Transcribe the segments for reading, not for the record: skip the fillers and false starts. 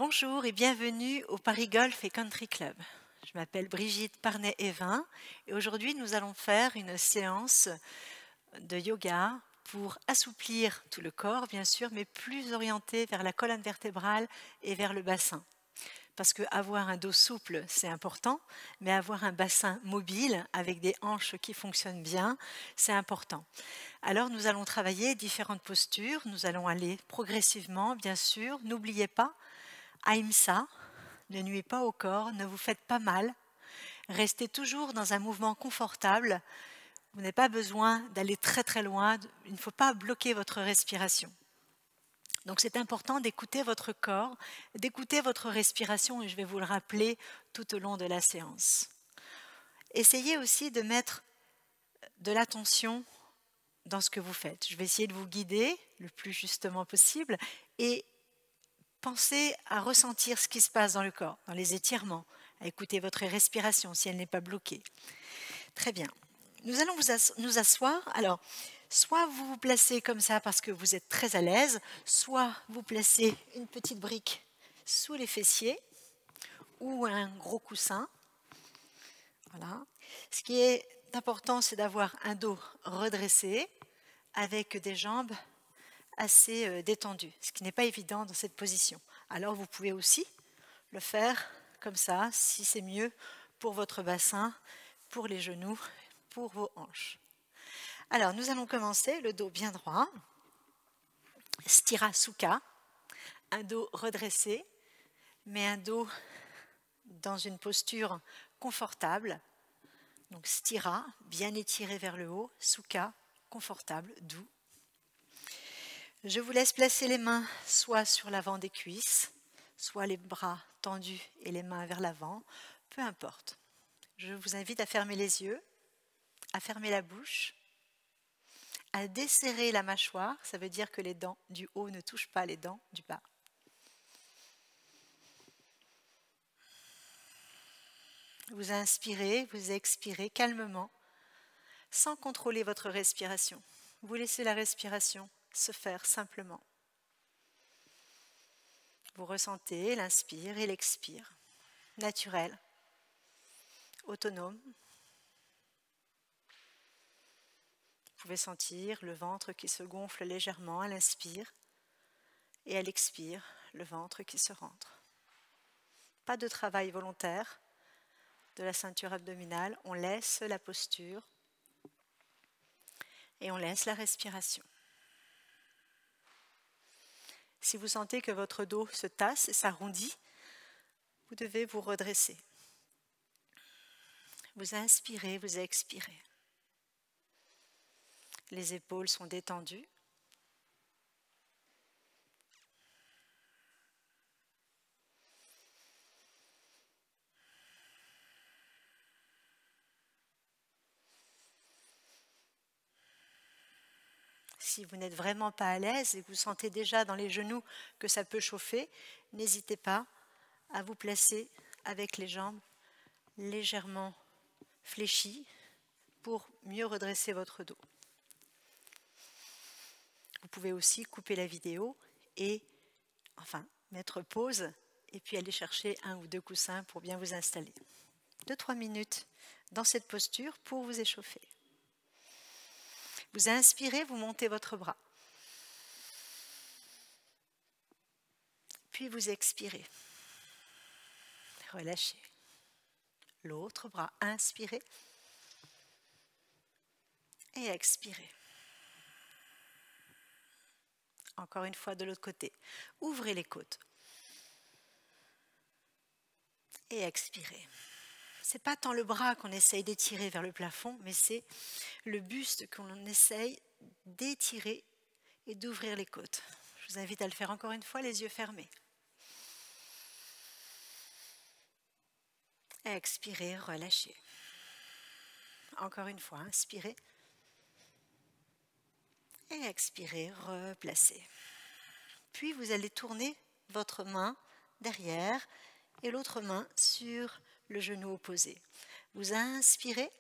Bonjour et bienvenue au Paris Golf et Country Club. Je m'appelle Brigitte Parnet-Evin et aujourd'hui nous allons faire une séance de yoga pour assouplir tout le corps bien sûr, mais plus orienté vers la colonne vertébrale et vers le bassin. Parce qu'avoir un dos souple, c'est important, mais avoir un bassin mobile avec des hanches qui fonctionnent bien, c'est important. Alors nous allons travailler différentes postures, nous allons aller progressivement bien sûr. N'oubliez pas, Ahimsa, ne nuisez pas au corps, ne vous faites pas mal, restez toujours dans un mouvement confortable, vous n'avez pas besoin d'aller très très loin, il ne faut pas bloquer votre respiration. Donc c'est important d'écouter votre corps, d'écouter votre respiration et je vais vous le rappeler tout au long de la séance. Essayez aussi de mettre de l'attention dans ce que vous faites. Je vais essayer de vous guider le plus justement possible et pensez à ressentir ce qui se passe dans le corps, dans les étirements, à écouter votre respiration si elle n'est pas bloquée. Très bien. Nous allons nous asseoir. Alors, soit vous vous placez comme ça parce que vous êtes très à l'aise, soit vous placez une petite brique sous les fessiers ou un gros coussin. Voilà. Ce qui est important, c'est d'avoir un dos redressé avec des jambes assez détendues, ce qui n'est pas évident dans cette position. Alors vous pouvez aussi le faire comme ça, si c'est mieux pour votre bassin, pour les genoux, pour vos hanches. Alors nous allons commencer, le dos bien droit, Sthira Sukha, un dos redressé, mais un dos dans une posture confortable. Donc Sthira, bien étiré vers le haut, Sukha, confortable, doux. Je vous laisse placer les mains soit sur l'avant des cuisses, soit les bras tendus et les mains vers l'avant, peu importe. Je vous invite à fermer les yeux, à fermer la bouche, à desserrer la mâchoire, ça veut dire que les dents du haut ne touchent pas les dents du bas. Vous inspirez, vous expirez calmement, sans contrôler votre respiration. Vous laissez la respiration se faire simplement. Vous ressentez l'inspire et l'expire, naturel, autonome. Vous pouvez sentir le ventre qui se gonfle légèrement à l'inspire et à l'expire, le ventre qui se rentre. Pas de travail volontaire de la ceinture abdominale, on laisse la posture et on laisse la respiration. Si vous sentez que votre dos se tasse et s'arrondit, vous devez vous redresser. Vous inspirez, vous expirez. Les épaules sont détendues. Si vous n'êtes vraiment pas à l'aise et que vous sentez déjà dans les genoux que ça peut chauffer, n'hésitez pas à vous placer avec les jambes légèrement fléchies pour mieux redresser votre dos. Vous pouvez aussi couper la vidéo et mettre pause et puis aller chercher un ou deux coussins pour bien vous installer. 2-3 minutes dans cette posture pour vous échauffer. Vous inspirez, vous montez votre bras. Puis vous expirez. Relâchez. L'autre bras, inspirez et expirez. Encore une fois de l'autre côté. Ouvrez les côtes. Et expirez. Ce n'est pas tant le bras qu'on essaye d'étirer vers le plafond, mais c'est le buste qu'on essaye d'étirer et d'ouvrir les côtes. Je vous invite à le faire encore une fois, les yeux fermés. Expirez, relâchez. Encore une fois, inspirez. Et expirez, replacez. Puis vous allez tourner votre main derrière et l'autre main sur le genou opposé. Vous inspirez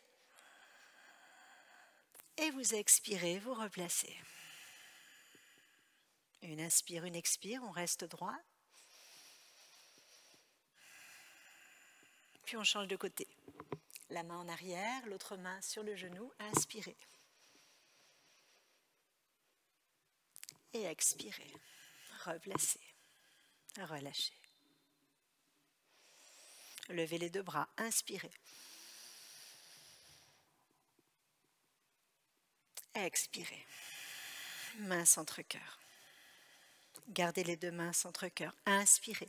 et vous expirez, vous replacez. Une inspire, une expire, on reste droit. puis on change de côté. La main en arrière, l'autre main sur le genou, inspirez. Et expirez. Replacez. Relâchez. Levez les deux bras, inspirez. Expirez. Main centre-cœur. Gardez les deux mains centre-cœur. Inspirez.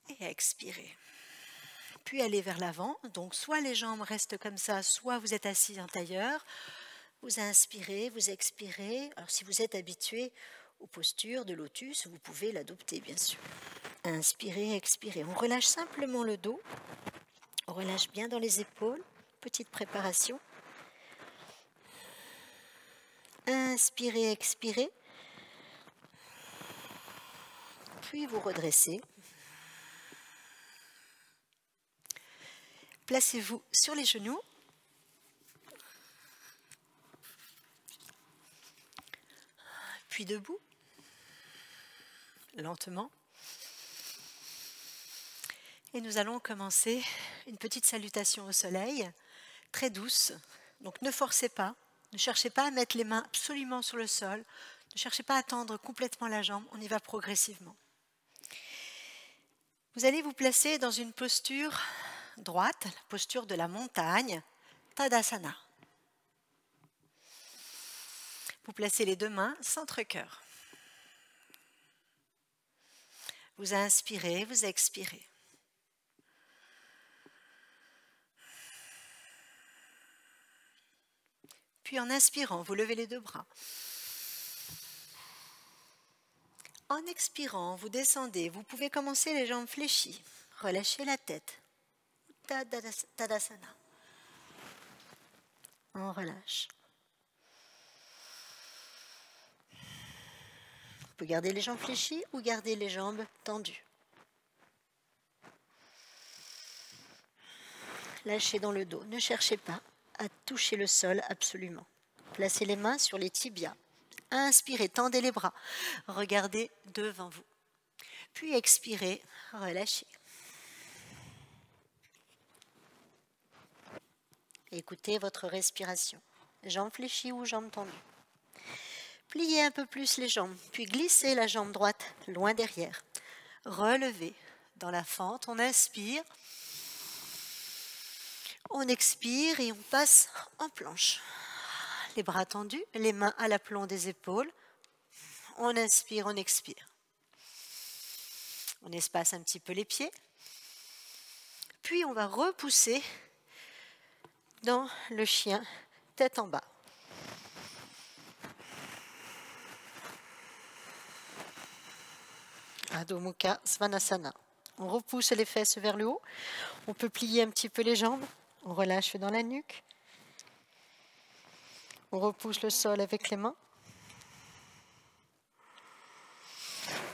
Et expirez. Puis allez vers l'avant. Donc soit les jambes restent comme ça, soit vous êtes assis en tailleur. Vous inspirez, vous expirez. Alors si vous êtes habitué aux postures de lotus, vous pouvez l'adopter bien sûr. Inspirez, expirez. On relâche simplement le dos. On relâche bien dans les épaules. Petite préparation. Inspirez, expirez. Puis vous redressez. Placez-vous sur les genoux. Puis debout. Lentement. Et nous allons commencer une petite salutation au soleil, très douce. Donc ne forcez pas, ne cherchez pas à mettre les mains absolument sur le sol, ne cherchez pas à tendre complètement la jambe, on y va progressivement. Vous allez vous placer dans une posture droite, la posture de la montagne, Tadasana. Vous placez les deux mains centre-cœur. Vous inspirez, vous expirez. Puis en inspirant, vous levez les deux bras. En expirant, vous descendez. Vous pouvez commencer les jambes fléchies. Relâchez la tête. Tadasana. On relâche. Vous pouvez garder les jambes fléchies ou garder les jambes tendues. Lâchez dans le dos. Ne cherchez pas à toucher le sol absolument. Placez les mains sur les tibias. Inspirez, tendez les bras. Regardez devant vous. Puis expirez, relâchez. Écoutez votre respiration. Jambes fléchies ou jambes tendues. Pliez un peu plus les jambes, puis glissez la jambe droite loin derrière. Relevez dans la fente, on inspire. On expire et on passe en planche. Les bras tendus, les mains à l'aplomb des épaules. On inspire, on expire. On espace un petit peu les pieds. Puis on va repousser dans le chien, tête en bas. Adho Mukha Svanasana. On repousse les fesses vers le haut. On peut plier un petit peu les jambes. On relâche dans la nuque. On repousse le sol avec les mains.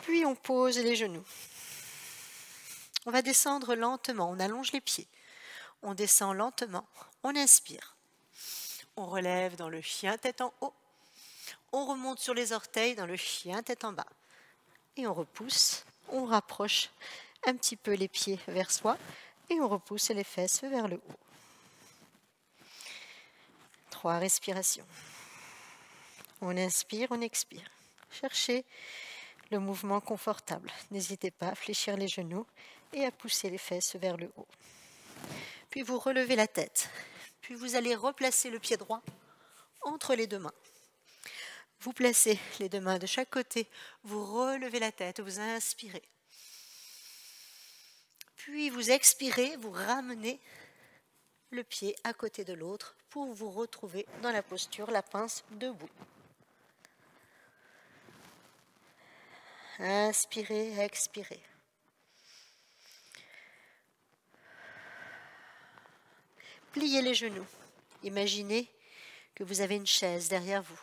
Puis on pose les genoux. On va descendre lentement. On allonge les pieds. On descend lentement. On inspire. On relève dans le chien tête en haut. On remonte sur les orteils dans le chien tête en bas. Et on repousse. On rapproche un petit peu les pieds vers soi. Et on repousse les fesses vers le haut. 3 respirations. On inspire, on expire. Cherchez le mouvement confortable. N'hésitez pas à fléchir les genoux et à pousser les fesses vers le haut. Puis vous relevez la tête. Puis vous allez replacer le pied droit entre les deux mains. Vous placez les deux mains de chaque côté. Vous relevez la tête, vous inspirez. Puis vous expirez, vous ramenez le pied à côté de l'autre pour vous retrouver dans la posture, la pince debout. Inspirez, expirez. Pliez les genoux. Imaginez que vous avez une chaise derrière vous.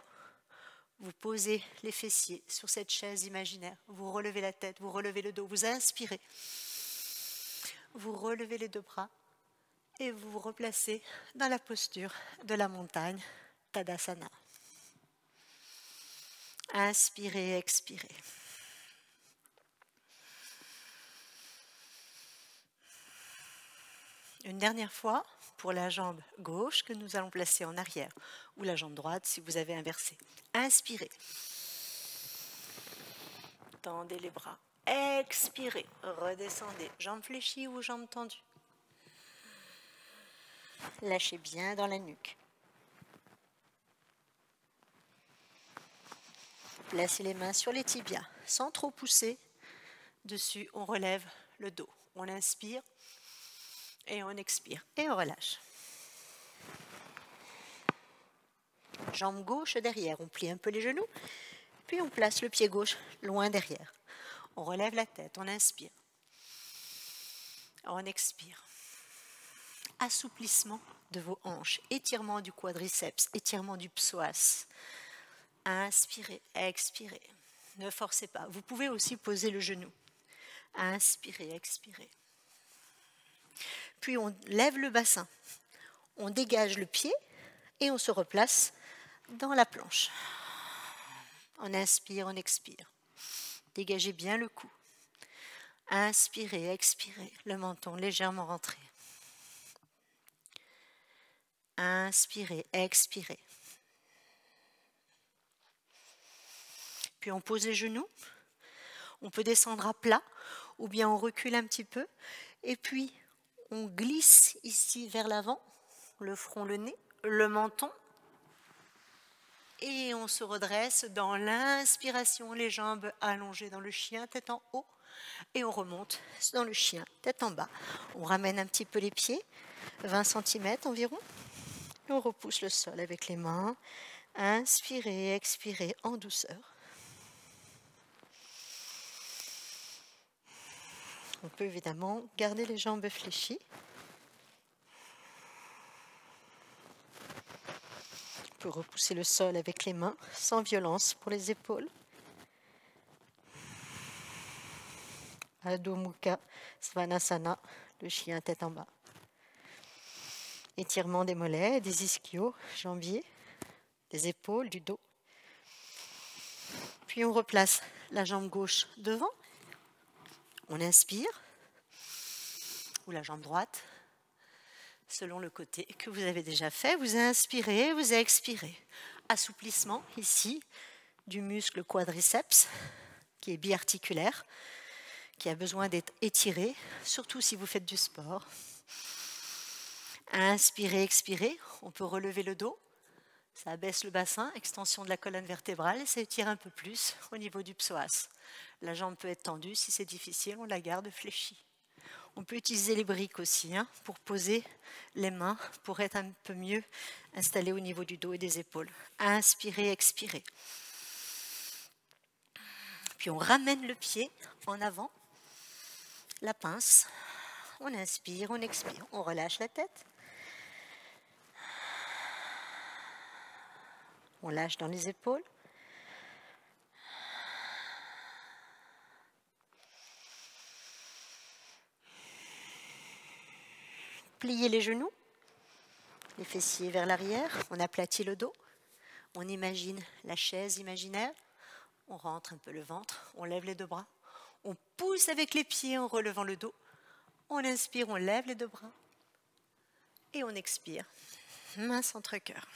Vous posez les fessiers sur cette chaise imaginaire. Vous relevez la tête, vous relevez le dos, vous inspirez. Vous relevez les deux bras et vous vous replacez dans la posture de la montagne, Tadasana. Inspirez, expirez. Une dernière fois pour la jambe gauche que nous allons placer en arrière ou la jambe droite si vous avez inversé. Inspirez. Tendez les bras. Expirez. Redescendez. Jambes fléchies ou jambes tendues. Lâchez bien dans la nuque. Placez les mains sur les tibias sans trop pousser. Dessus, on relève le dos. On inspire et on expire et on relâche. Jambe gauche derrière, on plie un peu les genoux, puis on place le pied gauche loin derrière. On relève la tête, on inspire. On expire. Assouplissement de vos hanches, étirement du quadriceps, étirement du psoas. Inspirez, expirez. Ne forcez pas. Vous pouvez aussi poser le genou. Inspirez, expirez. Puis on lève le bassin. On dégage le pied et on se replace dans la planche. On inspire, on expire. Dégagez bien le cou. Inspirez, expirez. Le menton légèrement rentré. Inspirez, expirez. Puis on pose les genoux. On peut descendre à plat ou bien on recule un petit peu. Et puis on glisse ici vers l'avant, le front, le nez, le menton. Et on se redresse dans l'inspiration, les jambes allongées dans le chien, tête en haut. Et on remonte dans le chien, tête en bas. On ramène un petit peu les pieds, 20 cm environ. Et on repousse le sol avec les mains. Inspirez, expirez en douceur. On peut évidemment garder les jambes fléchies. On peut repousser le sol avec les mains, sans violence pour les épaules. Adho Mukha Svanasana, le chien tête en bas. Étirement des mollets, des ischios, jambiers, des épaules, du dos. Puis on replace la jambe gauche devant. On inspire, ou la jambe droite, selon le côté que vous avez déjà fait. Vous inspirez, vous expirez. Assouplissement ici du muscle quadriceps qui est biarticulaire, qui a besoin d'être étiré, surtout si vous faites du sport. Inspirez, expirez. On peut relever le dos. Ça abaisse le bassin, extension de la colonne vertébrale et ça étire un peu plus au niveau du psoas. La jambe peut être tendue, si c'est difficile, on la garde fléchie. On peut utiliser les briques aussi pour poser les mains, pour être un peu mieux installé au niveau du dos et des épaules. Inspirez, expirez. Puis on ramène le pied en avant, la pince. On inspire, on expire, on relâche la tête. On lâche dans les épaules. Pliez les genoux, les fessiers vers l'arrière. On aplatit le dos. On imagine la chaise imaginaire. On rentre un peu le ventre. On lève les deux bras. On pousse avec les pieds en relevant le dos. On inspire, on lève les deux bras. Et on expire. Main centre cœur.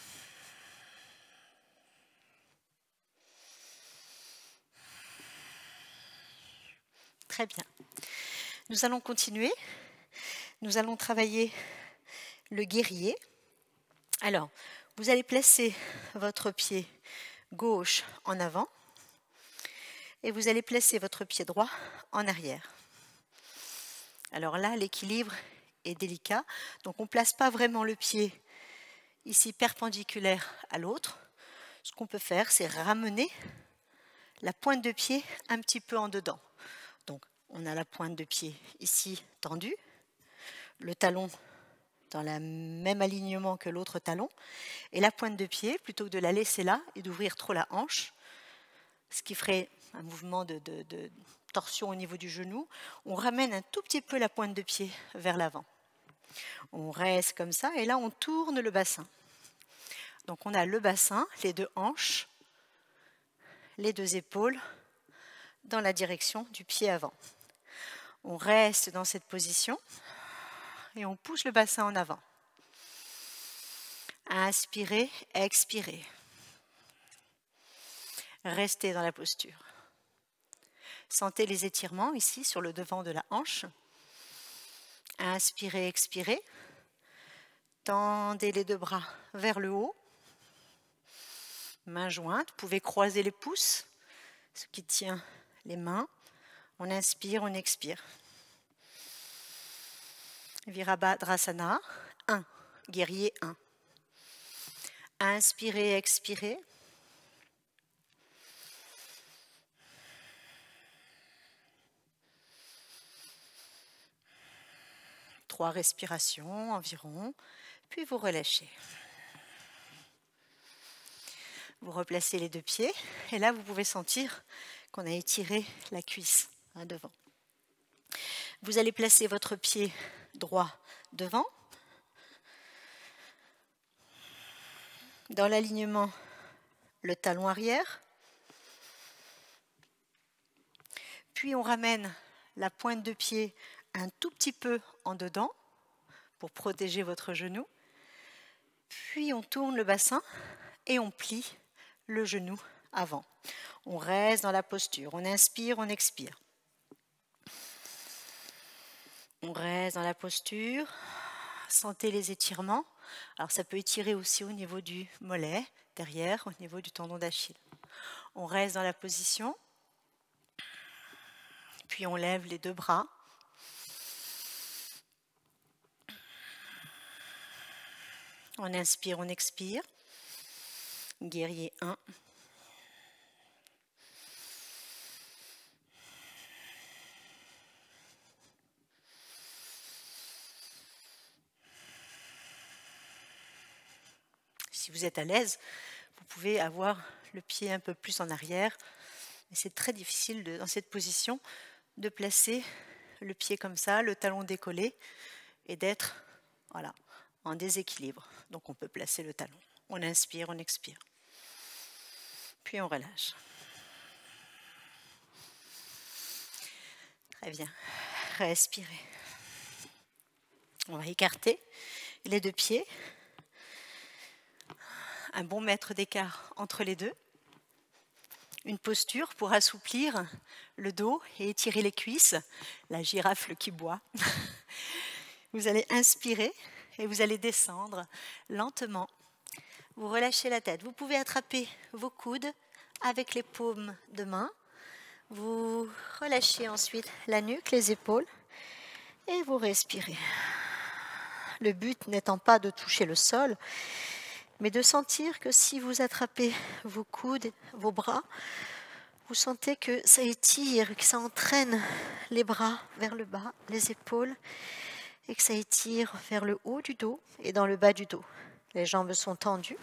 Très bien. Nous allons continuer. Nous allons travailler le guerrier. Alors, vous allez placer votre pied gauche en avant et vous allez placer votre pied droit en arrière. Alors là, l'équilibre est délicat. Donc, on ne place pas vraiment le pied ici perpendiculaire à l'autre. Ce qu'on peut faire, c'est ramener la pointe de pied un petit peu en dedans. Donc, on a la pointe de pied ici tendue, le talon dans le même alignement que l'autre talon, et la pointe de pied, plutôt que de la laisser là et d'ouvrir trop la hanche, ce qui ferait un mouvement de torsion au niveau du genou, on ramène un tout petit peu la pointe de pied vers l'avant. On reste comme ça, et là on tourne le bassin. Donc on a le bassin, les deux hanches, les deux épaules, dans la direction du pied avant. On reste dans cette position. et on pousse le bassin en avant. Inspirez, expirez. Restez dans la posture. Sentez les étirements ici sur le devant de la hanche. Inspirez, expirez. Tendez les deux bras vers le haut. Mains jointes, vous pouvez croiser les pouces, ce qui tient les mains. On inspire, on expire. Virabhadrasana, 1, guerrier 1. Inspirez, expirez. Trois respirations environ, puis vous relâchez. Vous replacez les deux pieds et là vous pouvez sentir qu'on a étiré la cuisse devant. Vous allez placer votre pied droit devant. Dans l'alignement, le talon arrière. Puis on ramène la pointe de pied un tout petit peu en dedans pour protéger votre genou. Puis on tourne le bassin et on plie le genou avant. On reste dans la posture. On inspire, on expire. On reste dans la posture. Sentez les étirements. Alors ça peut étirer aussi au niveau du mollet, derrière, au niveau du tendon d'Achille. On reste dans la position. Puis on lève les deux bras. On inspire, on expire. Guerrier 1. Si vous êtes à l'aise, vous pouvez avoir le pied un peu plus en arrière. Mais c'est très difficile dans cette position de placer le pied comme ça, le talon décollé, et d'être en déséquilibre. Donc on peut placer le talon. On inspire, on expire. Puis on relâche. Très bien. Respirez. On va écarter les deux pieds. Un bon mètre d'écart entre les deux. Une posture pour assouplir le dos et étirer les cuisses. La girafe qui boit. Vous allez inspirer et vous allez descendre lentement. Vous relâchez la tête. Vous pouvez attraper vos coudes avec les paumes de main. Vous relâchez ensuite la nuque, les épaules et vous respirez. Le but n'étant pas de toucher le sol, mais de sentir que si vous attrapez vos coudes, vos bras, vous sentez que ça étire, que ça entraîne les bras vers le bas, les épaules, et que ça étire vers le haut du dos et dans le bas du dos. Les jambes sont tendues.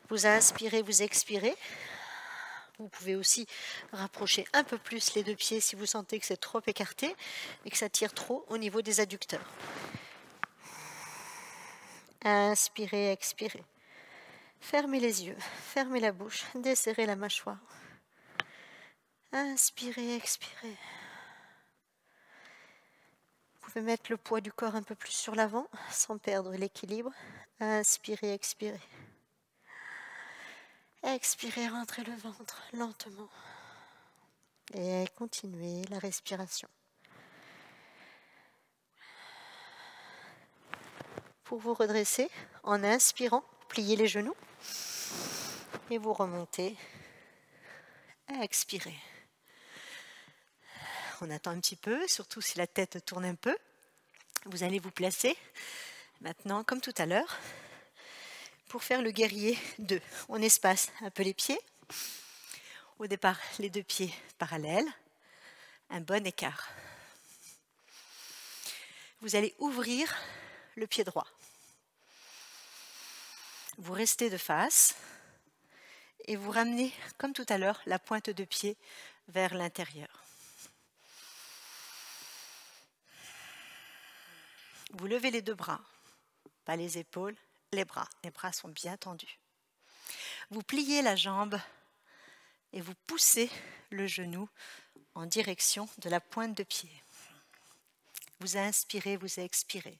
Vous inspirez, vous expirez. Vous pouvez aussi rapprocher un peu plus les deux pieds si vous sentez que c'est trop écarté et que ça tire trop au niveau des adducteurs. Inspirez, expirez. Fermez les yeux, fermez la bouche, desserrez la mâchoire. Inspirez, expirez. Vous pouvez mettre le poids du corps un peu plus sur l'avant sans perdre l'équilibre. Inspirez, expirez. Expirez, rentrez le ventre lentement. Et continuez la respiration. Pour vous redresser, en inspirant, pliez les genoux. Et vous remontez. Expirez. On attend un petit peu, surtout si la tête tourne un peu. Vous allez vous placer maintenant, comme tout à l'heure, pour faire le guerrier 2. On espace un peu les pieds. Au départ, les deux pieds parallèles. Un bon écart. Vous allez ouvrir le pied droit. Vous restez de face et vous ramenez, comme tout à l'heure, la pointe de pied vers l'intérieur. Vous levez les deux bras, pas les épaules, les bras. Les bras sont bien tendus. Vous pliez la jambe et vous poussez le genou en direction de la pointe de pied. Vous inspirez, vous expirez.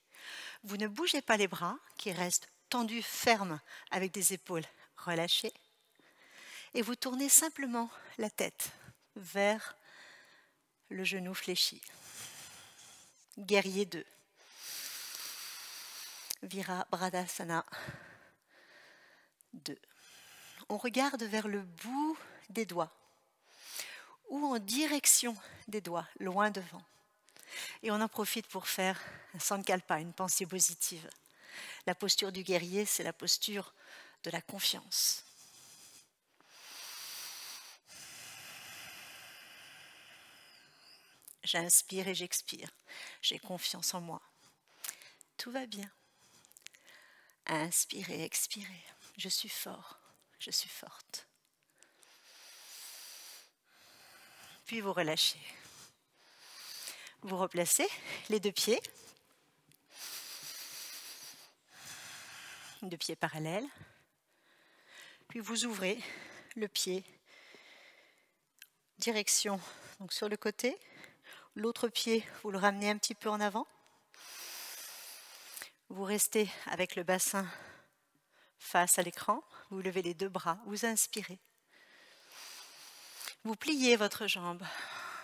Vous ne bougez pas les bras qui restent tendus fermes avec des épaules relâchées. Et vous tournez simplement la tête vers le genou fléchi. Guerrier 2. Virabhadrasana 2. On regarde vers le bout des doigts ou en direction des doigts, loin devant. Et on en profite pour faire un sankalpa, une pensée positive. La posture du guerrier, c'est la posture de la confiance. J'inspire et j'expire. J'ai confiance en moi. Tout va bien. Inspirez, expirez. Je suis fort, je suis forte. Puis vous relâchez. Vous replacez les deux pieds parallèles. Puis vous ouvrez le pied, direction donc sur le côté. L'autre pied, vous le ramenez un petit peu en avant. Vous restez avec le bassin face à l'écran. Vous levez les deux bras, vous inspirez. Vous pliez votre jambe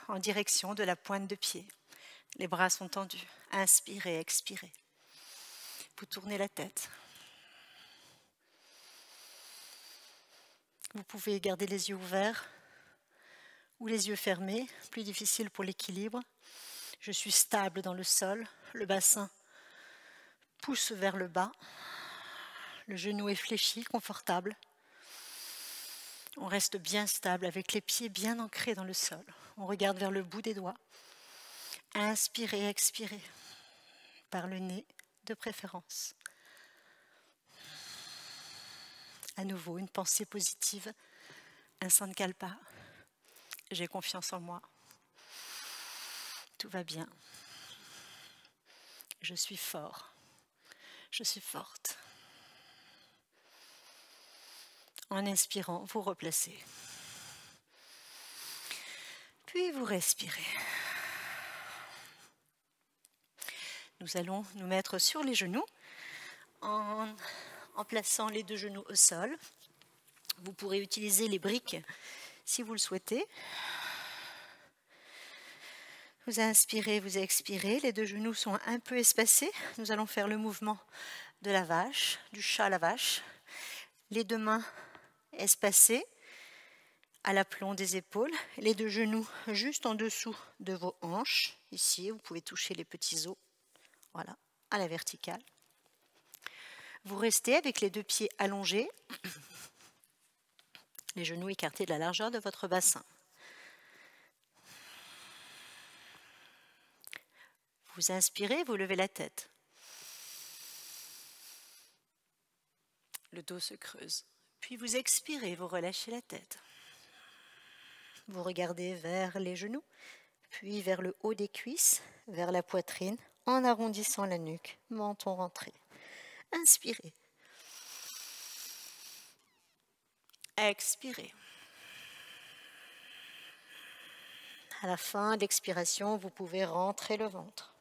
en direction de la pointe de pied. Les bras sont tendus. Inspirez, expirez. Vous tournez la tête. Vous pouvez garder les yeux ouverts ou les yeux fermés, plus difficile pour l'équilibre. Je suis stable dans le sol, le bassin pousse vers le bas, le genou est fléchi, confortable. On reste bien stable avec les pieds bien ancrés dans le sol. On regarde vers le bout des doigts. Inspirez, expirez, par le nez de préférence. À nouveau, une pensée positive, un sankalpa. J'ai confiance en moi. Tout va bien. Je suis fort. Je suis forte. En inspirant, vous replacez. Puis vous respirez. Nous allons nous mettre sur les genoux en plaçant les deux genoux au sol. Vous pourrez utiliser les briques si vous le souhaitez. Vous inspirez, vous expirez. Les deux genoux sont un peu espacés. Nous allons faire le mouvement de la vache, du chat à la vache. Les deux mains espacées à l'aplomb des épaules. Les deux genoux juste en dessous de vos hanches. Ici, vous pouvez toucher les petits os. Voilà, à la verticale. Vous restez avec les deux pieds allongés, les genoux écartés de la largeur de votre bassin. Vous inspirez, vous levez la tête. Le dos se creuse. Puis vous expirez, vous relâchez la tête. Vous regardez vers les genoux, puis vers le haut des cuisses, vers la poitrine, en arrondissant la nuque, menton rentré. Inspirez. Expirez. À la fin de l'expiration, vous pouvez rentrer le ventre.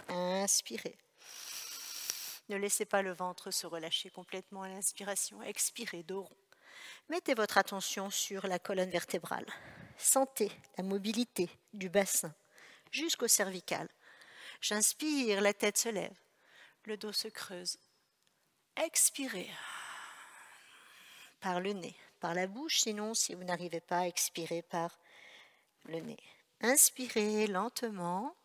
Inspirez. Ne laissez pas le ventre se relâcher complètement à l'inspiration. Expirez, dos rond. Mettez votre attention sur la colonne vertébrale. Sentez la mobilité du bassin jusqu'au cervical. J'inspire, la tête se lève. Le dos se creuse. Expirez. Par le nez, par la bouche, sinon si vous n'arrivez pas à expirer par le nez. Inspirez lentement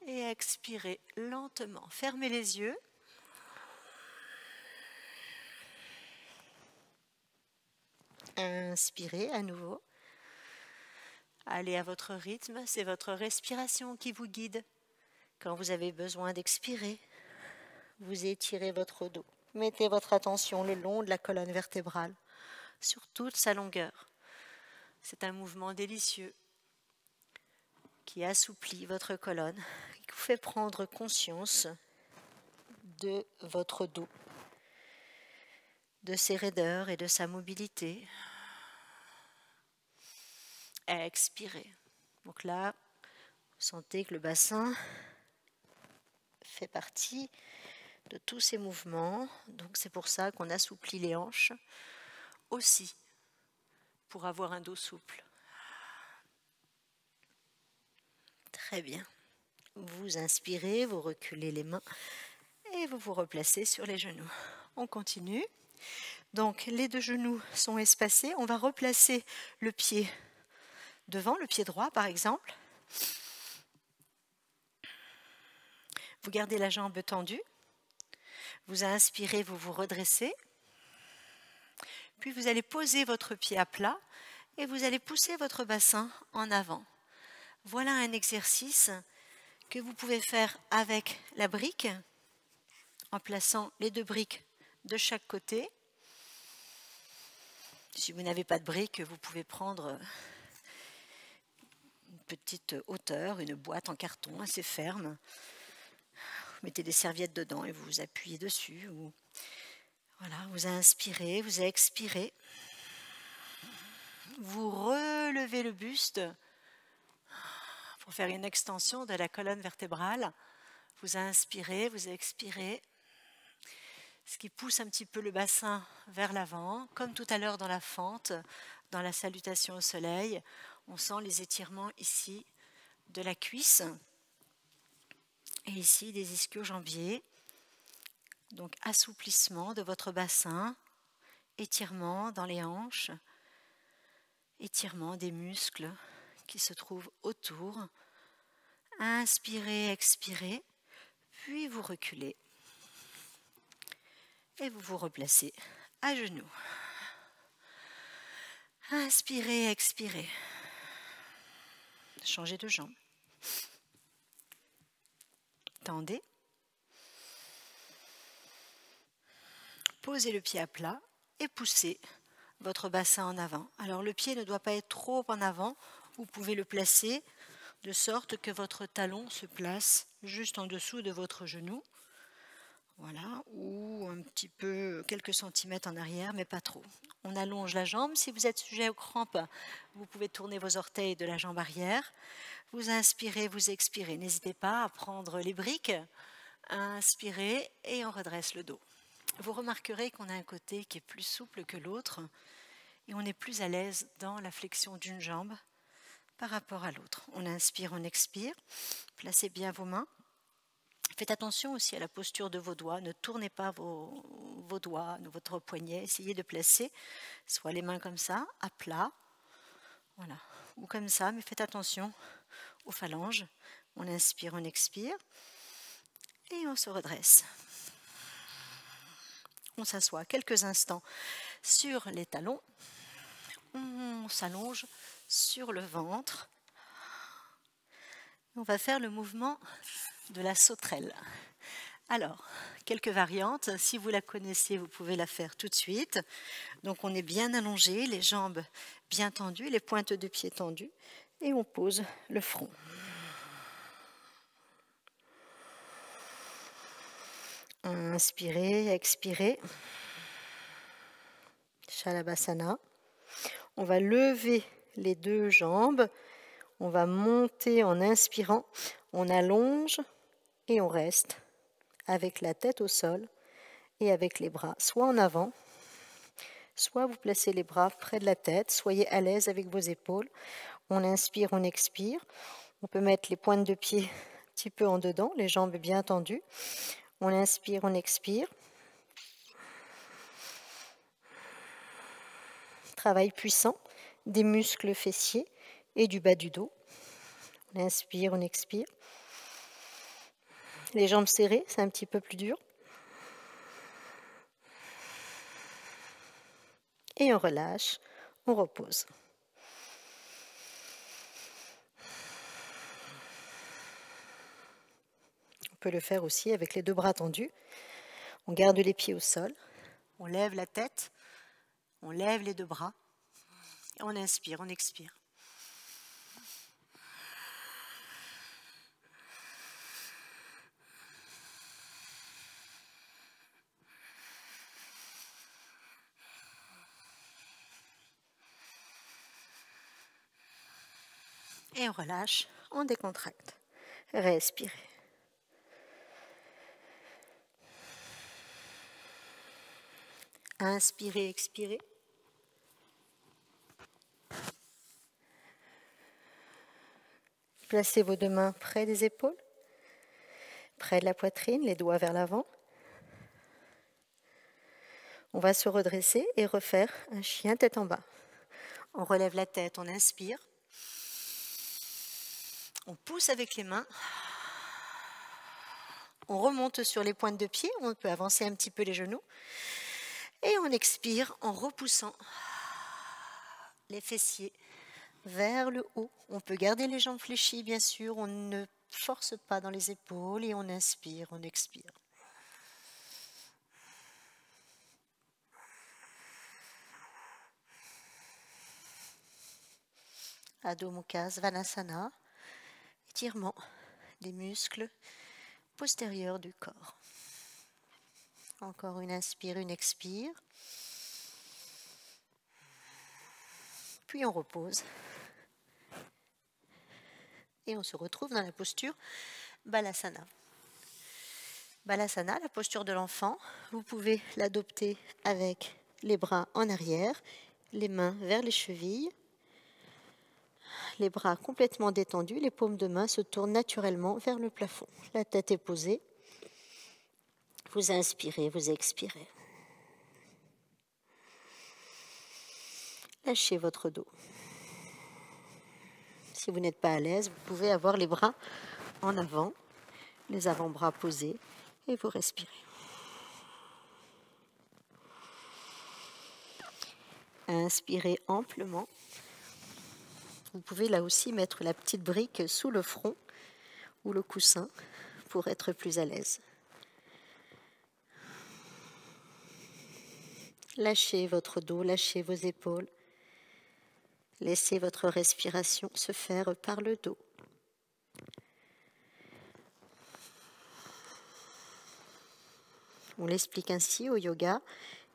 et expirez lentement. Fermez les yeux. Inspirez à nouveau. Allez à votre rythme, c'est votre respiration qui vous guide. Quand vous avez besoin d'expirer, vous étirez votre dos. Mettez votre attention le long de la colonne vertébrale, sur toute sa longueur. C'est un mouvement délicieux qui assouplit votre colonne, qui vous fait prendre conscience de votre dos, de ses raideurs et de sa mobilité. Expirez. Donc là, Sentez que le bassin fait partie de tous ces mouvements. Donc c'est pour ça qu'on assouplit les hanches aussi, pour avoir un dos souple. Très bien. Vous inspirez, vous reculez les mains et vous vous replacez sur les genoux. On continue. Donc les deux genoux sont espacés. On va replacer le pied devant, le pied droit par exemple. Vous gardez la jambe tendue. Vous inspirez, vous vous redressez. Puis vous allez poser votre pied à plat et vous allez pousser votre bassin en avant. Voilà un exercice que vous pouvez faire avec la brique, en plaçant les deux briques de chaque côté. Si vous n'avez pas de brique, vous pouvez prendre une petite hauteur, une boîte en carton assez ferme. Vous mettez des serviettes dedans et vous vous appuyez dessus. Voilà, vous inspirez, vous expirez. Vous relevez le buste pour faire une extension de la colonne vertébrale. Vous inspirez, vous expirez, ce qui pousse un petit peu le bassin vers l'avant, comme tout à l'heure dans la fente, dans la salutation au soleil. On sent les étirements ici de la cuisse et ici des ischio-jambiers. Donc assouplissement de votre bassin, étirement dans les hanches, étirement des muscles qui se trouvent autour. Inspirez, expirez, puis vous reculez et vous vous replacez à genoux. Inspirez, expirez. Changez de jambe. Tendez. Posez le pied à plat et poussez votre bassin en avant. Alors le pied ne doit pas être trop en avant. Vous pouvez le placer de sorte que votre talon se place juste en dessous de votre genou. Voilà, ou un petit peu, quelques centimètres en arrière, mais pas trop. On allonge la jambe. Si vous êtes sujet aux crampes, vous pouvez tourner vos orteils de la jambe arrière. Vous inspirez, vous expirez. N'hésitez pas à prendre les briques. Inspirez et on redresse le dos. Vous remarquerez qu'on a un côté qui est plus souple que l'autre et on est plus à l'aise dans la flexion d'une jambe par rapport à l'autre. On inspire, on expire. Placez bien vos mains. Faites attention aussi à la posture de vos doigts. Ne tournez pas vos doigts, votre poignet. Essayez de placer soit les mains comme ça, à plat, voilà, ou comme ça, mais faites attention aux phalanges. On inspire, on expire et on se redresse. On s'assoit quelques instants sur les talons. On s'allonge sur le ventre. On va faire le mouvement de la sauterelle. Alors, quelques variantes. Si vous la connaissez, vous pouvez la faire tout de suite. Donc, on est bien allongé, les jambes bien tendues, les pointes de pied tendues, et on pose le front. Inspirez, expirez. Shalabhasana. On va lever les deux jambes. On va monter en inspirant. On allonge et on reste avec la tête au sol et avec les bras soit en avant, soit vous placez les bras près de la tête. Soyez à l'aise avec vos épaules. On inspire, on expire. On peut mettre les pointes de pied un petit peu en dedans, les jambes bien tendues. On inspire, on expire. Travail puissant des muscles fessiers et du bas du dos. On inspire, on expire. Les jambes serrées, c'est un petit peu plus dur. Et on relâche, on repose. On peut le faire aussi avec les deux bras tendus. On garde les pieds au sol. On lève la tête. On lève les deux bras. Et on inspire, on expire. Et on relâche on décontracte. Respirez. Inspirez, expirez. Placez vos 2 mains près des épaules, près de la poitrine, les doigts vers l'avant. On va se redresser et refaire un chien tête en bas. On relève la tête, on inspire. On pousse avec les mains. On remonte sur les pointes de pied, on peut avancer un petit peu les genoux. Et on expire en repoussant les fessiers vers le haut. On peut garder les jambes fléchies, bien sûr. On ne force pas dans les épaules et on inspire, on expire. Adho Mukha Svanasana, étirement des muscles postérieurs du corps. Encore une inspire, une expire. Puis on repose. Et on se retrouve dans la posture Balasana. Balasana, la posture de l'enfant, vous pouvez l'adopter avec les bras en arrière, les mains vers les chevilles, les bras complètement détendus, les paumes de main se tournent naturellement vers le plafond. La tête est posée. Vous inspirez, vous expirez. Lâchez votre dos. Si vous n'êtes pas à l'aise, vous pouvez avoir les bras en avant, les avant-bras posés, et vous respirez. Inspirez amplement. Vous pouvez là aussi mettre la petite brique sous le front ou le coussin pour être plus à l'aise. Lâchez votre dos, lâchez vos épaules. Laissez votre respiration se faire par le dos. On l'explique ainsi au yoga,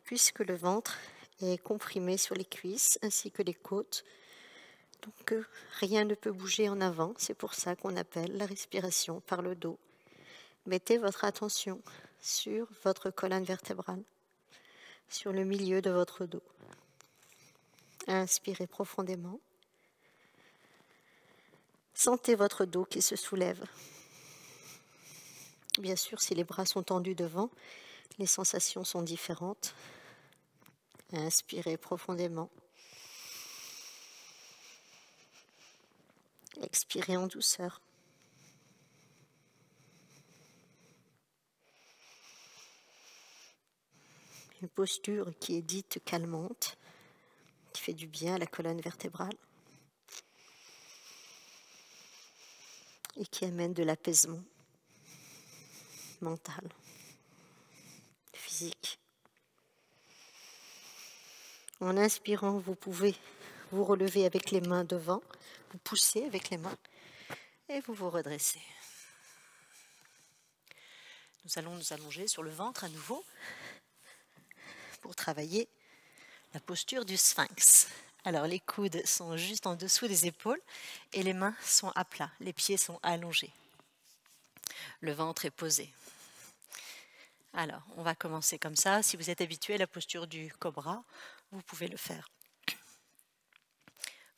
puisque le ventre est comprimé sur les cuisses ainsi que les côtes. Donc rien ne peut bouger en avant, c'est pour ça qu'on appelle la respiration par le dos. Mettez votre attention sur votre colonne vertébrale, sur le milieu de votre dos. Inspirez profondément. Sentez votre dos qui se soulève. Bien sûr, si les bras sont tendus devant, les sensations sont différentes. Inspirez profondément. Expirez en douceur. Une posture qui est dite calmante, qui fait du bien à la colonne vertébrale et qui amène de l'apaisement mental, physique. En inspirant, vous pouvez vous relever avec les mains devant, vous poussez avec les mains et vous vous redressez. Nous allons nous allonger sur le ventre à nouveau pour travailler la posture du sphinx. Alors les coudes sont juste en dessous des épaules et les mains sont à plat, les pieds sont allongés. Le ventre est posé. Alors, on va commencer comme ça. Si vous êtes habitué à la posture du cobra, vous pouvez le faire.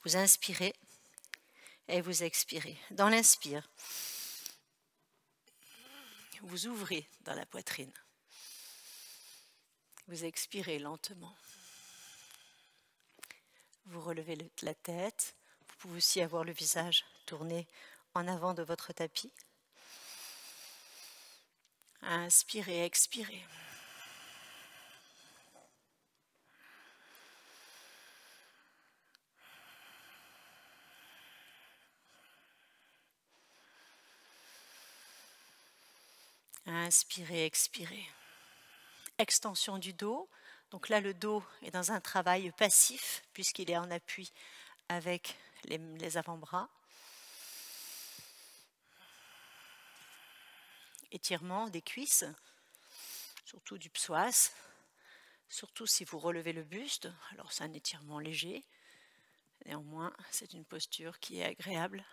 Vous inspirez et vous expirez. Dans l'inspire, vous ouvrez dans la poitrine. Vous expirez lentement. Vous relevez la tête. Vous pouvez aussi avoir le visage tourné en avant de votre tapis. Inspirez, expirez. Inspirez, expirez. Extension du dos. Donc là, le dos est dans un travail passif puisqu'il est en appui avec les avant-bras. Étirement des cuisses, surtout du psoas, surtout si vous relevez le buste. Alors c'est un étirement léger, néanmoins c'est une posture qui est agréable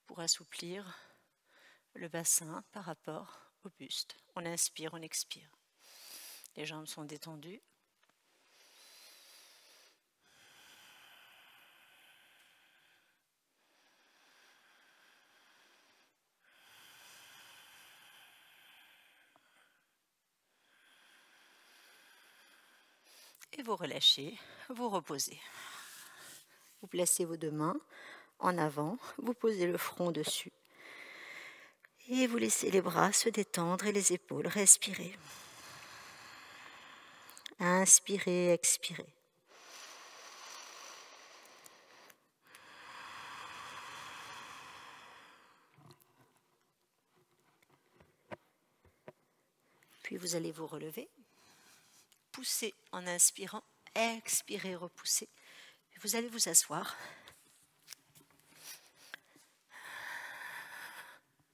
pour assouplir le bassin par rapport au buste. On inspire, on expire. Les jambes sont détendues. Et vous relâchez, vous reposez. Vous placez vos deux mains en avant, vous posez le front dessus. Et vous laissez les bras se détendre et les épaules respirer. Inspirez, expirez. Puis vous allez vous relever. Poussez en inspirant, expirez, repoussez. Vous allez vous asseoir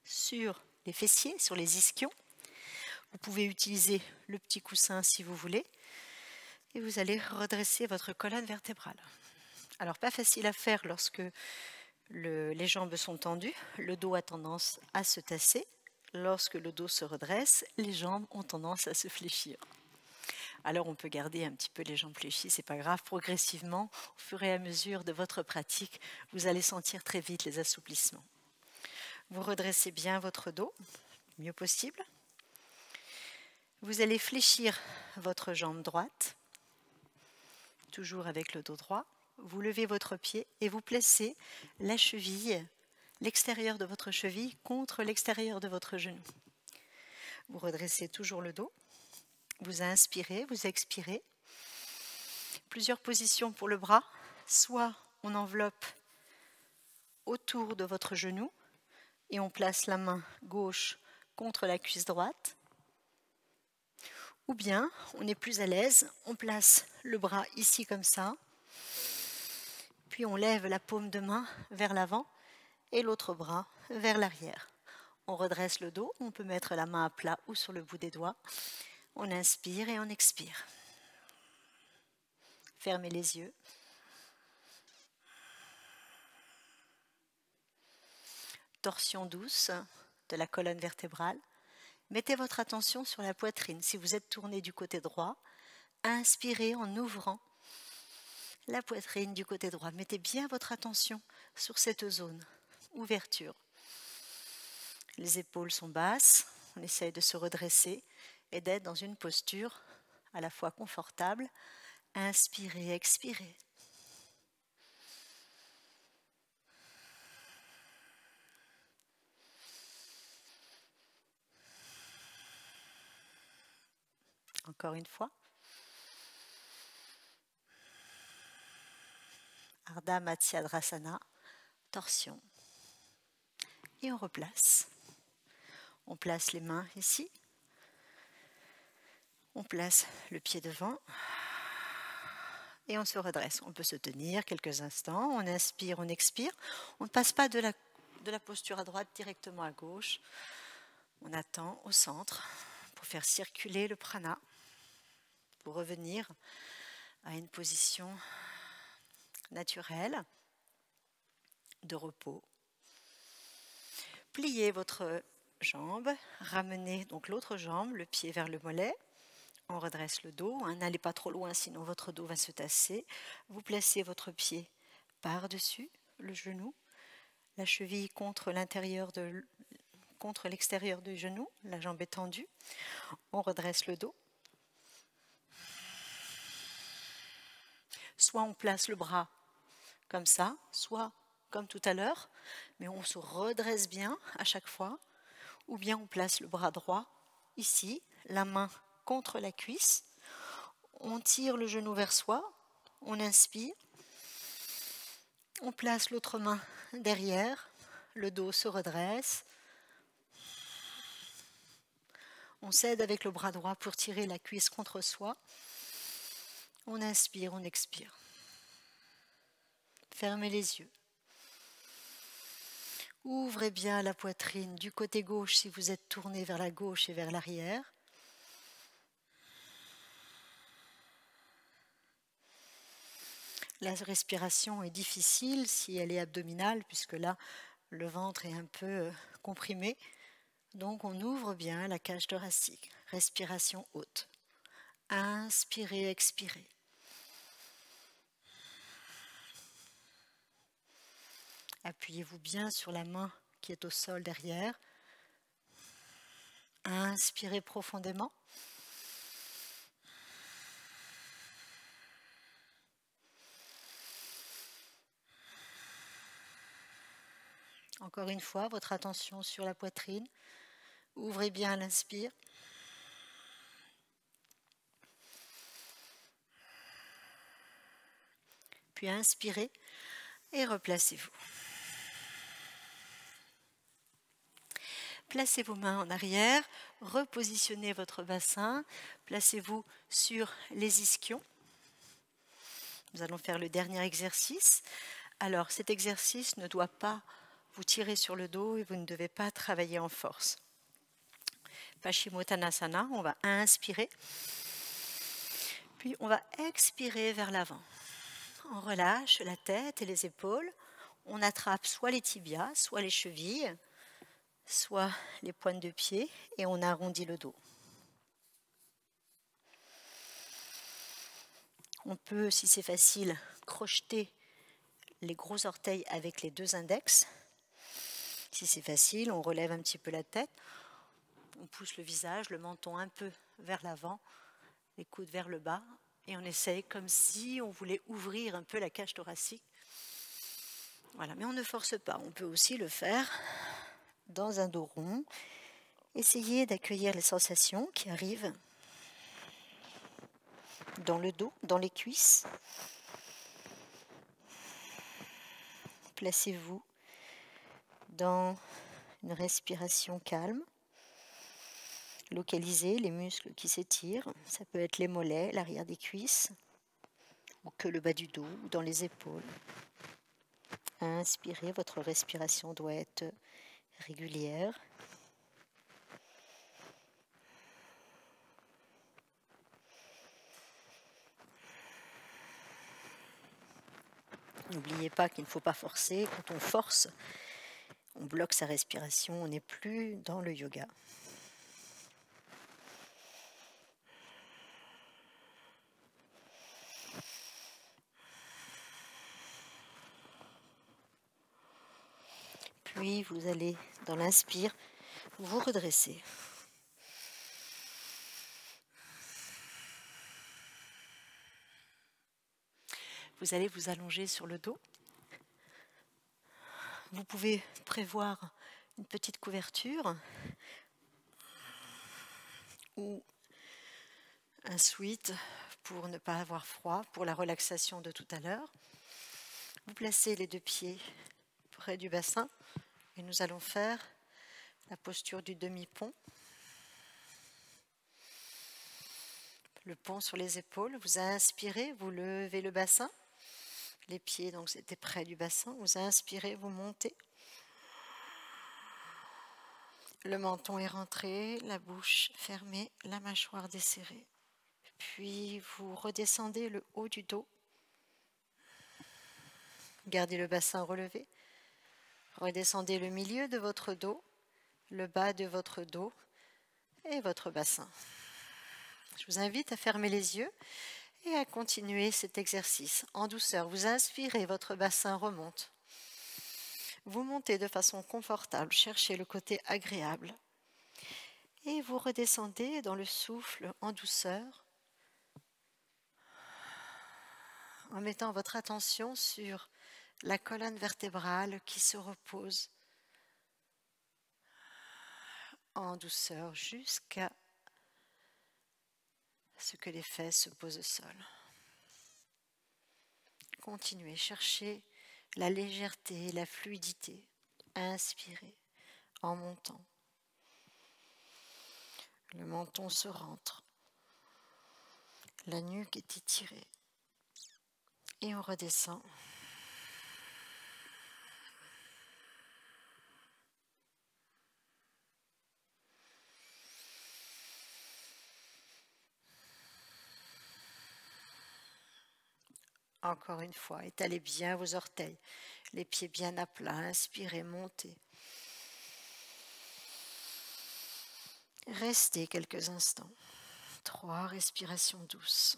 sur les fessiers, sur les ischions. Vous pouvez utiliser le petit coussin si vous voulez. Et vous allez redresser votre colonne vertébrale. Alors, pas facile à faire lorsque les jambes sont tendues. Le dos a tendance à se tasser. Lorsque le dos se redresse, les jambes ont tendance à se fléchir. Alors on peut garder un petit peu les jambes fléchies, c'est pas grave. Progressivement, au fur et à mesure de votre pratique, vous allez sentir très vite les assouplissements. Vous redressez bien votre dos, le mieux possible. Vous allez fléchir votre jambe droite, toujours avec le dos droit. Vous levez votre pied et vous placez la cheville, l'extérieur de votre cheville contre l'extérieur de votre genou. Vous redressez toujours le dos. Vous inspirez, vous expirez. Plusieurs positions pour le bras. Soit on enveloppe autour de votre genou et on place la main gauche contre la cuisse droite. Ou bien, on est plus à l'aise, on place le bras ici comme ça. Puis on lève la paume de main vers l'avant et l'autre bras vers l'arrière. On redresse le dos, on peut mettre la main à plat ou sur le bout des doigts. On inspire et on expire. Fermez les yeux. Torsion douce de la colonne vertébrale. Mettez votre attention sur la poitrine. Si vous êtes tourné du côté droit, inspirez en ouvrant la poitrine du côté droit. Mettez bien votre attention sur cette zone. Ouverture. Les épaules sont basses. On essaye de se redresser et d'être dans une posture à la fois confortable. Inspirez, expirez. Encore une fois. Ardha Matsyadrasana, torsion. Et on replace. On place les mains ici. On place le pied devant. Et on se redresse. On peut se tenir quelques instants. On inspire, on expire. On ne passe pas de la posture à droite directement à gauche. On attend au centre pour faire circuler le prana, pour revenir à une position naturelle de repos. Pliez votre jambe, ramenez donc l'autre jambe, le pied vers le mollet. On redresse le dos, n'allez pas trop loin sinon votre dos va se tasser. Vous placez votre pied par-dessus le genou, la cheville contre l'extérieur du genou, la jambe est tendue. On redresse le dos. Soit on place le bras comme ça, soit comme tout à l'heure, mais on se redresse bien à chaque fois, ou bien on place le bras droit ici, la main contre la cuisse, on tire le genou vers soi, on inspire, on place l'autre main derrière, le dos se redresse, on s'aide avec le bras droit pour tirer la cuisse contre soi, on inspire, on expire. Fermez les yeux. Ouvrez bien la poitrine du côté gauche si vous êtes tourné vers la gauche et vers l'arrière. La respiration est difficile si elle est abdominale, puisque là, le ventre est un peu comprimé, donc on ouvre bien la cage thoracique. Respiration haute. Inspirez, expirez. Appuyez-vous bien sur la main qui est au sol derrière. Inspirez profondément. Encore une fois, votre attention sur la poitrine. Ouvrez bien à l'inspire. Puis inspirez et replacez-vous. Placez vos mains en arrière, repositionnez votre bassin, placez-vous sur les ischions. Nous allons faire le dernier exercice. Alors, cet exercice ne doit pas vous tirer sur le dos et vous ne devez pas travailler en force. Paschimottanasana, on va inspirer, puis on va expirer vers l'avant. On relâche la tête et les épaules, on attrape soit les tibias, soit les chevilles, soit les pointes de pied et on arrondit le dos. On peut, si c'est facile, crocheter les gros orteils avec les deux index. Si c'est facile, on relève un petit peu la tête, on pousse le visage, le menton un peu vers l'avant, les coudes vers le bas et on essaye comme si on voulait ouvrir un peu la cage thoracique. Voilà, mais on ne force pas, on peut aussi le faire dans un dos rond. Essayez d'accueillir les sensations qui arrivent dans le dos, dans les cuisses. Placez-vous dans une respiration calme. Localisez les muscles qui s'étirent. Ça peut être les mollets, l'arrière des cuisses, ou que le bas du dos, ou dans les épaules. Inspirez, votre respiration doit être régulière. N'oubliez pas qu'il ne faut pas forcer. Quand on force, on bloque sa respiration, on n'est plus dans le yoga. Puis vous allez, dans l'inspire, vous redresser. Vous allez vous allonger sur le dos. Vous pouvez prévoir une petite couverture ou un sweat pour ne pas avoir froid, pour la relaxation de tout à l'heure. Vous placez les deux pieds près du bassin et nous allons faire la posture du demi-pont. Le pont sur les épaules. Vous inspirez, vous levez le bassin. Les pieds, donc, c'était près du bassin. Vous inspirez, vous montez. Le menton est rentré, la bouche fermée, la mâchoire desserrée. Puis vous redescendez le haut du dos. Gardez le bassin relevé. Redescendez le milieu de votre dos, le bas de votre dos et votre bassin. Je vous invite à fermer les yeux et à continuer cet exercice en douceur. Vous inspirez, votre bassin remonte. Vous montez de façon confortable, cherchez le côté agréable. Et vous redescendez dans le souffle en douceur, en mettant votre attention sur la colonne vertébrale qui se repose en douceur jusqu'à ce que les fesses se posent au sol. Continuez, cherchez la légèreté, la fluidité. Inspirez en montant. Le menton se rentre. La nuque est étirée. Et on redescend. Encore une fois, étalez bien vos orteils, les pieds bien à plat, inspirez, montez. Restez quelques instants. 3 respirations douces.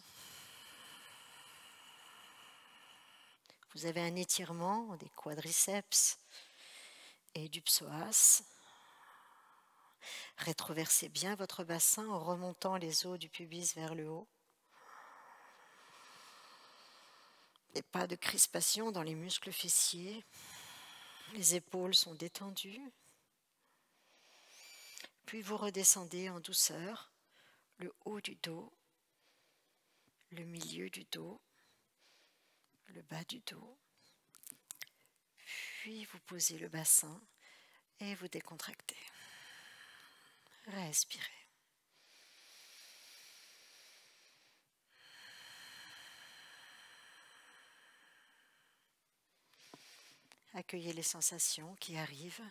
Vous avez un étirement des quadriceps et du psoas. Rétroversez bien votre bassin en remontant les os du pubis vers le haut. Et pas de crispation dans les muscles fessiers. Les épaules sont détendues. Puis vous redescendez en douceur le haut du dos, le milieu du dos, le bas du dos. Puis vous posez le bassin et vous décontractez. Respirez. Accueillez les sensations qui arrivent.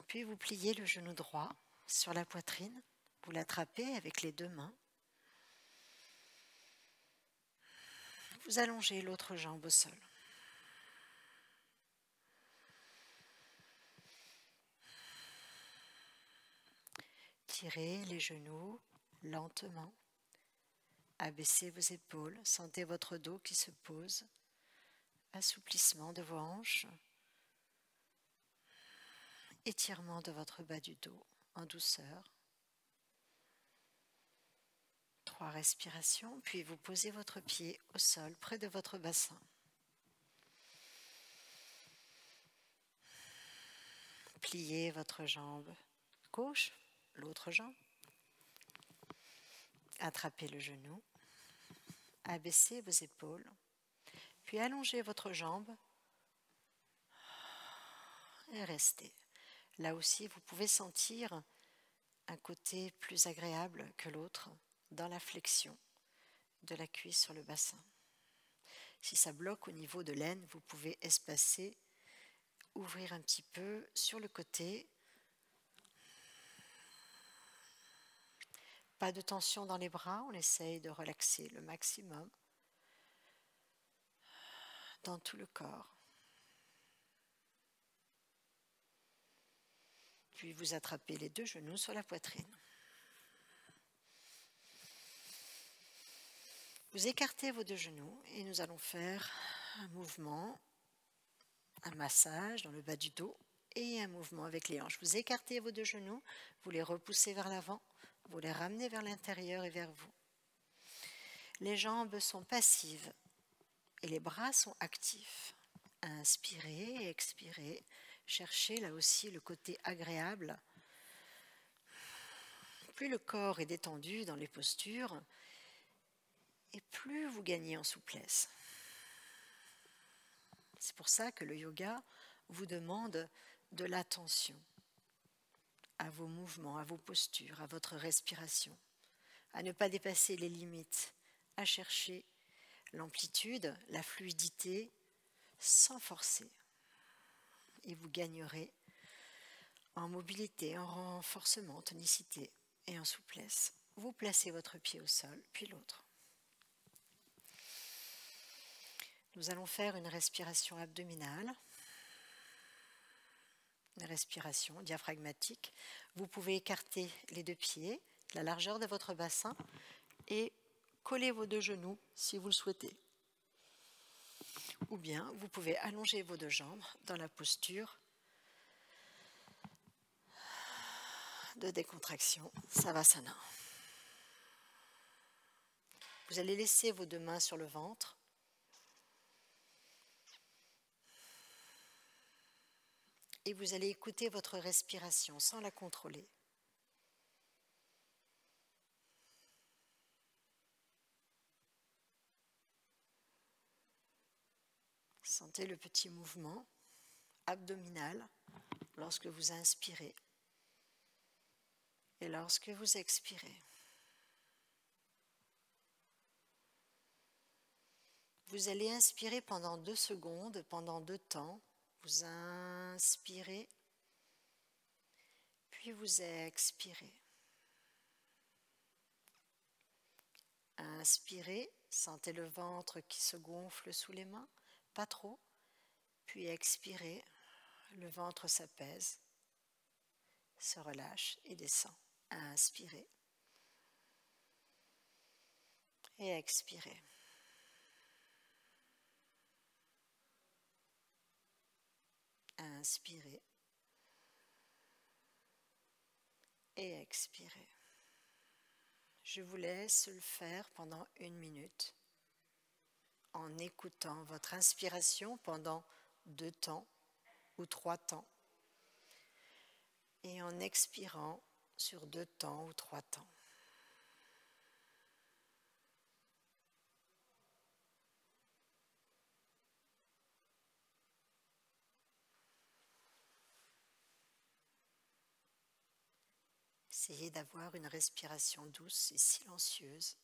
Puis vous pliez le genou droit sur la poitrine. Vous l'attrapez avec les 2 mains. Vous allongez l'autre jambe au sol. Tirez les genoux lentement. Abaissez vos épaules. Sentez votre dos qui se pose. Assouplissement de vos hanches. Étirement de votre bas du dos en douceur. 3 respirations, puis vous posez votre pied au sol près de votre bassin. Pliez votre jambe gauche, l'autre jambe. Attrapez le genou. Abaissez vos épaules. Puis allongez votre jambe et restez. Là aussi, vous pouvez sentir un côté plus agréable que l'autre dans la flexion de la cuisse sur le bassin. Si ça bloque au niveau de l'aine, vous pouvez espacer, ouvrir un petit peu sur le côté. Pas de tension dans les bras, on essaye de relaxer le maximum dans tout le corps. Puis vous attrapez les 2 genoux sur la poitrine. Vous écartez vos 2 genoux et nous allons faire un mouvement, un massage dans le bas du dos et un mouvement avec les hanches. Vous écartez vos 2 genoux, vous les repoussez vers l'avant, vous les ramenez vers l'intérieur et vers vous. Les jambes sont passives et les bras sont actifs. Inspirez et expirez. Cherchez là aussi le côté agréable. Plus le corps est détendu dans les postures, et plus vous gagnez en souplesse. C'est pour ça que le yoga vous demande de l'attention à vos mouvements, à vos postures, à votre respiration, à ne pas dépasser les limites, à chercher l'amplitude, la fluidité, sans forcer. Et vous gagnerez en mobilité, en renforcement, en tonicité et en souplesse. Vous placez votre pied au sol, puis l'autre. Nous allons faire une respiration abdominale, une respiration diaphragmatique. Vous pouvez écarter les 2 pieds, la largeur de votre bassin, et coller vos 2 genoux si vous le souhaitez. Ou bien vous pouvez allonger vos 2 jambes dans la posture de décontraction Savasana. Vous allez laisser vos 2 mains sur le ventre. Et vous allez écouter votre respiration sans la contrôler. Sentez le petit mouvement abdominal lorsque vous inspirez et lorsque vous expirez. Vous allez inspirer pendant 2 secondes, pendant 2 temps. Vous inspirez, puis vous expirez. Inspirez, sentez le ventre qui se gonfle sous les mains, pas trop. Puis expirez, le ventre s'apaise, se relâche et descend. Inspirez et expirez. Inspirez et expirez. Je vous laisse le faire pendant 1 minute en écoutant votre inspiration pendant 2 temps ou 3 temps et en expirant sur 2 temps ou 3 temps. Essayez d'avoir une respiration douce et silencieuse.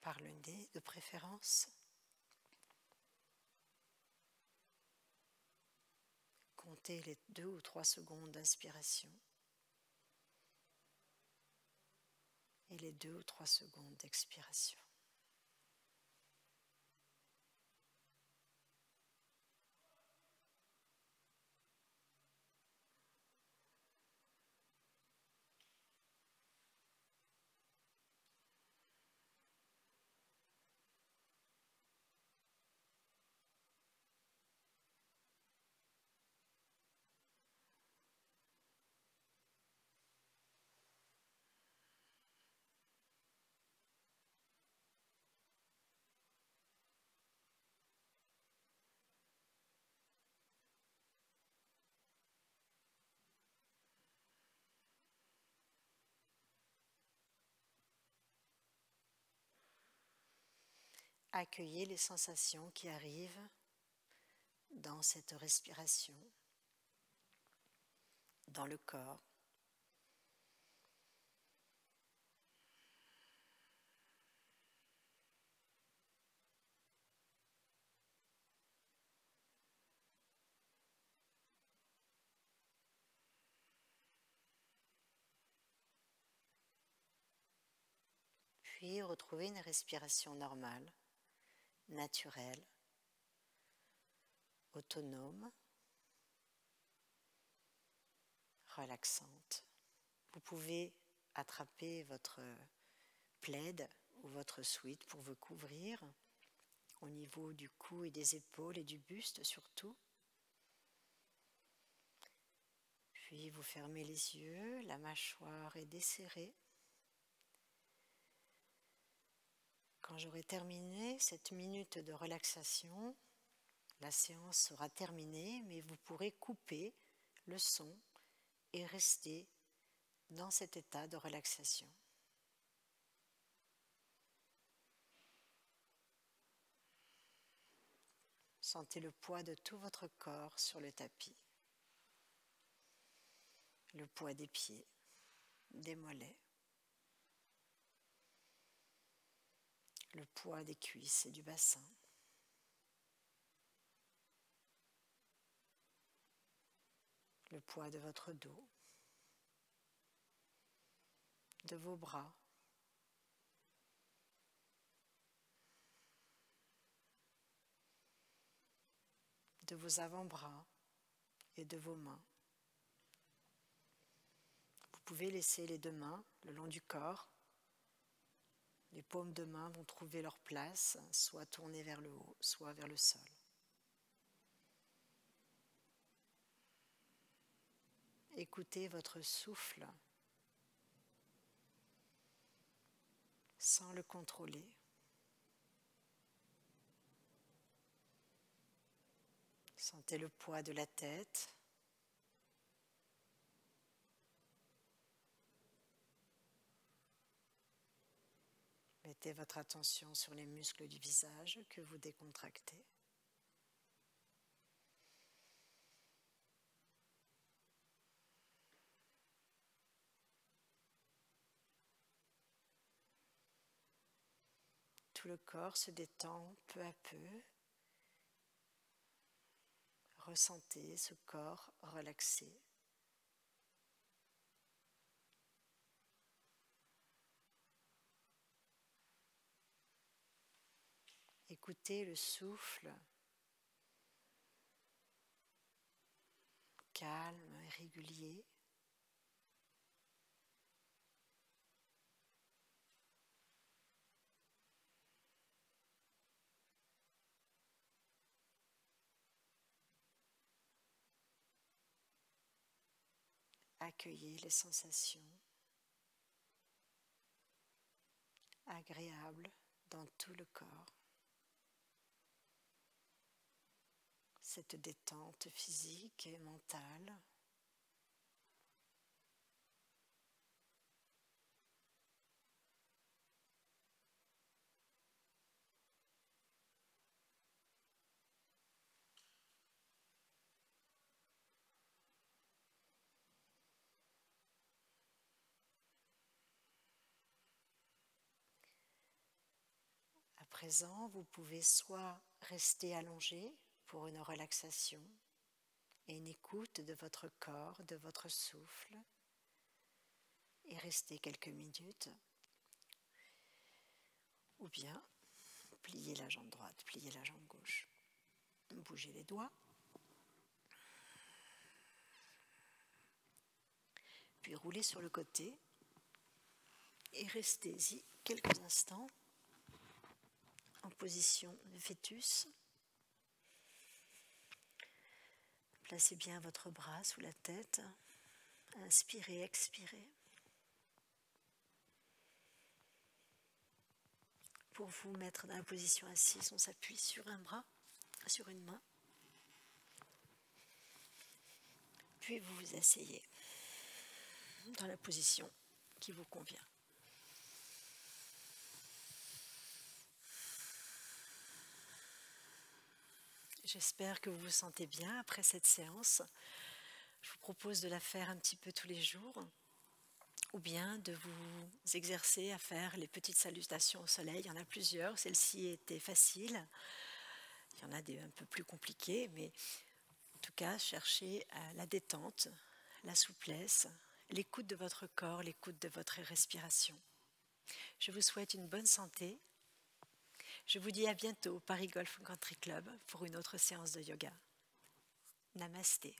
Par le nez de préférence. Comptez les 2 ou 3 secondes d'inspiration et les 2 ou 3 secondes d'expiration. Accueillez les sensations qui arrivent dans cette respiration, dans le corps. Puis retrouvez une respiration normale, naturelle, autonome, relaxante. Vous pouvez attraper votre plaid ou votre sweat pour vous couvrir au niveau du cou et des épaules et du buste surtout. Puis vous fermez les yeux, la mâchoire est desserrée. Quand j'aurai terminé cette minute de relaxation, la séance sera terminée, mais vous pourrez couper le son et rester dans cet état de relaxation. Sentez le poids de tout votre corps sur le tapis. Le poids des pieds, des mollets. Le poids des cuisses et du bassin. Le poids de votre dos, de vos bras, de vos avant-bras et de vos mains. Vous pouvez laisser les 2 mains le long du corps. Les paumes de main vont trouver leur place, soit tournées vers le haut, soit vers le sol. Écoutez votre souffle sans le contrôler. Sentez le poids de la tête. Mettez votre attention sur les muscles du visage que vous décontractez. Tout le corps se détend peu à peu. Ressentez ce corps relaxé. Écoutez le souffle calme et régulier. Accueillez les sensations agréables dans tout le corps. Cette détente physique et mentale. À présent, vous pouvez soit rester allongé pour une relaxation et une écoute de votre corps, de votre souffle, et rester quelques minutes, ou bien plier la jambe droite, plier la jambe gauche, bougez les doigts, puis roulez sur le côté et restez-y quelques instants en position de fœtus. Placez bien votre bras sous la tête, inspirez, expirez. Pour vous mettre dans la position assise, on s'appuie sur un bras, sur une main. Puis vous vous asseyez dans la position qui vous convient. J'espère que vous vous sentez bien après cette séance. Je vous propose de la faire un petit peu tous les jours, ou bien de vous exercer à faire les petites salutations au soleil. Il y en a plusieurs, celle-ci était facile. Il y en a des un peu plus compliquées, mais en tout cas, cherchez la détente, la souplesse, l'écoute de votre corps, l'écoute de votre respiration. Je vous souhaite une bonne santé. Je vous dis à bientôt au Paris Golf Country Club pour une autre séance de yoga. Namasté.